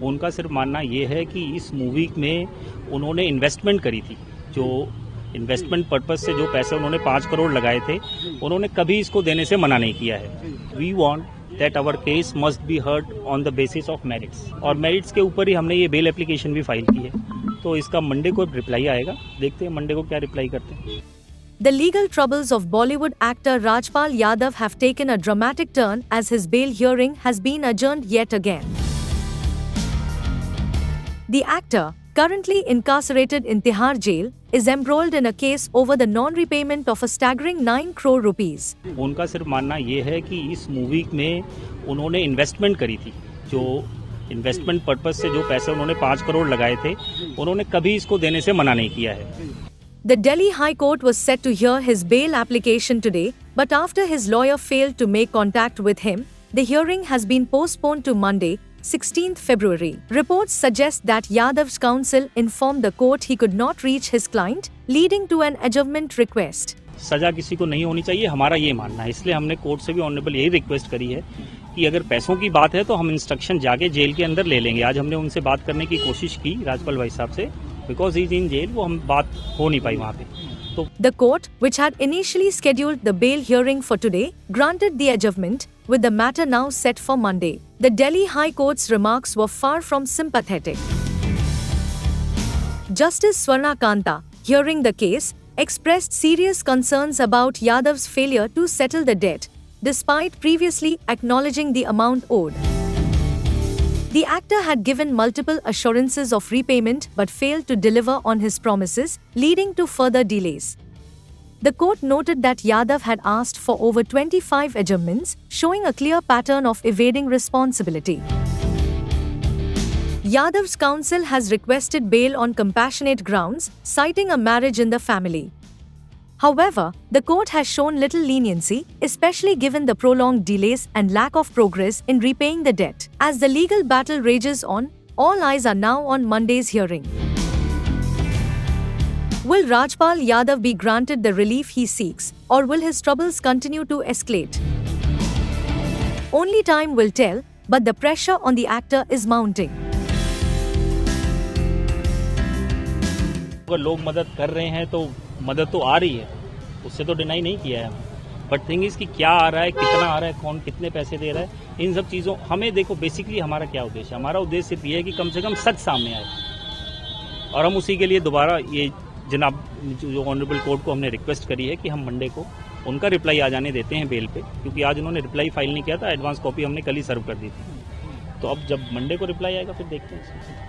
उनका सिर्फ मानना ये है कि इस मूवी में उन्होंने इन्वेस्टमेंट करी थी, जो इन्वेस्टमेंट पर्पस से जो पैसे उन्होंने 5 करोड़ लगाए थे, उन्होंने कभी इसको देने से मना नहीं किया है। We want that our case must be heard on the basis of merits, और मेरिट्स के ऊपर ही हमने ये बेल एप्लीकेशन भी फाइल की है। तो इसका मंडे को रिप्लाई आएगा, देखते हैं मंडे को क्या रिप्लाई करते हैं। The legal troubles of Bollywood actor Rajpal Yadav have taken a dramatic turn as his bail hearing has been adjourned yet again. The actor, currently incarcerated in Tihar jail, is embroiled in a case over the non-repayment of a staggering 9 crore rupees. उनका सिर्फ मानना ये है कि इस movie में उन्होंने investment करी थी, जो इन्वेस्टमेंट पर्पस से जो पैसे उन्होंने 5 करोड़ लगाए थे, उन्होंने कभी इसको देने से मना नहीं किया है। The Delhi High Court was set to hear his bail application today, but after his lawyer failed to make contact with him, the hearing has been postponed to Monday, 16th February. Reports suggest that Yadav's counsel informed the court he could not reach his client, leading to an adjournment request. सजा किसी को नहीं होनी चाहिए, हमारा ये मानना है। इसलिए हमने कोर्ट से भी ऑनरेबल यही रिक्वेस्ट करी है कि अगर पैसों की बात है तो हम इंस्ट्रक्शन जाके जेल के अंदर ले लेंगे। आज हमने उनसे बात करने की कोशिश की राजपाल भाई साहब से, because he is in jail, वो हम बात हो नहीं पाई वहाँ पे। तो The court, which had initially scheduled the bail hearing for today, granted the adjournment, with the matter now set for Monday. The Delhi High Court's remarks were far from sympathetic. Justice Swarna Kanta, hearing the case, expressed serious concerns about Yadav's failure to settle the debt, despite previously acknowledging the amount owed. The actor had given multiple assurances of repayment but failed to deliver on his promises, leading to further delays. The court noted that Yadav had asked for over 25 adjournments, showing a clear pattern of evading responsibility. Yadav's counsel has requested bail on compassionate grounds, citing a marriage in the family. However, the court has shown little leniency, especially given the prolonged delays and lack of progress in repaying the debt. As the legal battle rages on, all eyes are now on Monday's hearing. Will Rajpal Yadav be granted the relief he seeks, or will his troubles continue to escalate? Only time will tell, but the pressure on the actor is mounting. अगर लोग मदद कर रहे हैं तो मदद तो आ रही है, उससे तो डिनाई नहीं किया है। बट थिंग इज कि क्या आ रहा है, कितना आ रहा है, कौन कितने पैसे दे रहा है, इन सब चीज़ों हमें देखो। बेसिकली हमारा क्या उद्देश्य है? हमारा उद्देश्य सिर्फ ये है कि कम से कम सच सामने आए, और हम उसी के लिए दोबारा ये जनाब जो ऑनरेबल कोर्ट को हमने रिक्वेस्ट करी है कि हम मंडे को उनका रिप्लाई आ जाने देते हैं बेल पे, क्योंकि आज उन्होंने रिप्लाई फाइल नहीं किया था। एडवांस कॉपी हमने कल ही सर्व कर दी थी। तो अब जब मंडे को रिप्लाई आएगा फिर देखते हैं।